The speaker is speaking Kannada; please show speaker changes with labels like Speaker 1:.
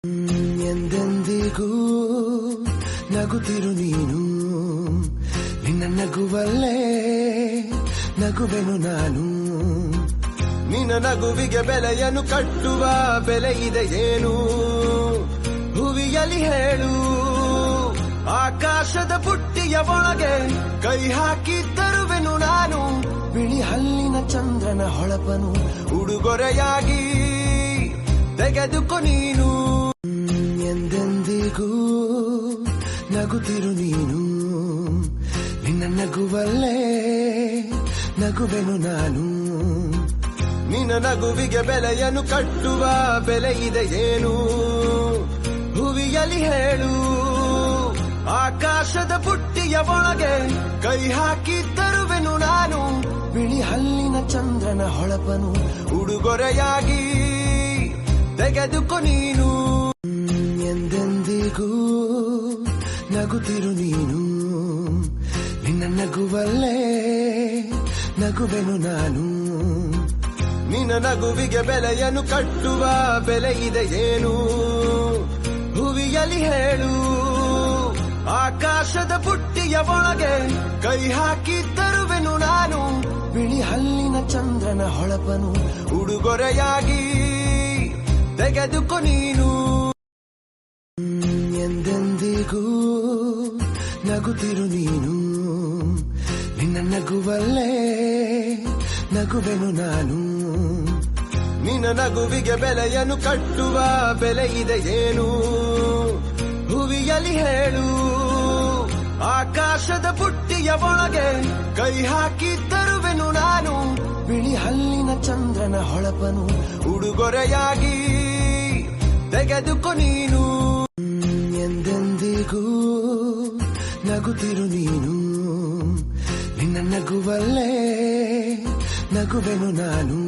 Speaker 1: ಎಂದೆಂದಿಗೂ ನಗುತ್ತಿರು ನೀನು, ನಿನ್ನ ನಗುವಲ್ಲೇ ನಗುವೆನು ನಾನು. ನಿನ್ನ ನಗುವಿಗೆ ಬೆಲೆಯನ್ನು ಕಟ್ಟುವ ಬೆಲೆ ಇದೆ ಏನು, ಹುವಿಯಲ್ಲಿ ಹೇಳು. ಆಕಾಶದ ಬುಟ್ಟಿಯ ಒಳಗೆ ಕೈ ಹಾಕಿ ತರುವೆನು ನಾನು, ಬಿಳಿ ಹಲ್ಲಿನ ಚಂದ್ರನ ಹೊಳಪನು ಉಡುಗೊರೆಯಾಗಿ ತೆಗೆದುಕೊ ನೀನು. ಎಂದೆಂದಿಗೂ ನಗುತ್ತಿರು ನೀನು, ನಿನ್ನ ನಗುವಲ್ಲೇ ನಗುವೆನು ನಾನು. ನಿನ್ನ ನಗುವಿಗೆ ಬೆಲೆಯನ್ನು ಕಟ್ಟುವ ಬೆಲೆ ಇದೆ ಏನು, ಹುವಿಯಲ್ಲಿ ಹೇಳು. ಆಕಾಶದ ಬುಟ್ಟಿಯ ಒಳಗೆ ಕೈ ಹಾಕಿ ತರುವೆನು ನಾನು, ಬಿಳಿ ಹಲ್ಲಿನ ಚಂದ್ರನ ಹೊಳಪನು ಉಡುಗೊರೆಯಾಗಿ ತೆಗೆದುಕೊ ನೀನು. ಎಂದೆಂದಿಗೂ ನಗುತ್ತಿರು ನೀನು, ನಿನ್ನ ನಗುವಲ್ಲೇ ನಗುವೆನು ನಾನು. ನಿನ್ನ ನಗುವಿಗೆ ಬೆಲೆಯನ್ನು ಕಟ್ಟುವ ಬೆಲೆ ಇದೆ ಏನು, ಹುವಿಯಲ್ಲಿ ಹೇಳು. ಆಕಾಶದ ಬುಟ್ಟಿಯ ಒಳಗೆ ಕೈ ಹಾಕಿ ತರುವೆನು ನಾನು, ಬಿಳಿ ಹಲ್ಲಿನ ಚಂದ್ರನ ಹೊಳಪನು ಉಡುಗೊರೆಯಾಗಿ ತೆಗೆದುಕೊ ನೀನು. ಎಂದೆಂದಿಗೂ ನಗುತ್ತಿರು ನೀನು, ನಿನ್ನ ನಗುವಲ್ಲೇ ನಗುವೆನು ನಾನು. ನಿನ್ನ ನಗುವಿಗೆ ಬೆಲೆಯನ್ನು ಕಟ್ಟುವ ಬೆಲೆ ಇದೆ ಏನು, ಹುವಿಯಲ್ಲಿ ಹೇಳು. ಆಕಾಶದ ಬುಟ್ಟಿಯ ಒಳಗೆ ಕೈ ಹಾಕಿ ತರುವೆನು ನಾನು, ಬಿಳಿ ಹಲ್ಲಿನ ಚಂದ್ರನ ಹೊಳಪನು ಉಡುಗೊರೆಯಾಗಿ ತೆಗೆದುಕೊ ನೀನು. ಎಂದೆಂದಿಗೂ ನಗುತ್ತಿರು ನೀನು, ನಿನ್ನ ನಗುವಲ್ಲೇ ನಗುವೆನು ನಾನು.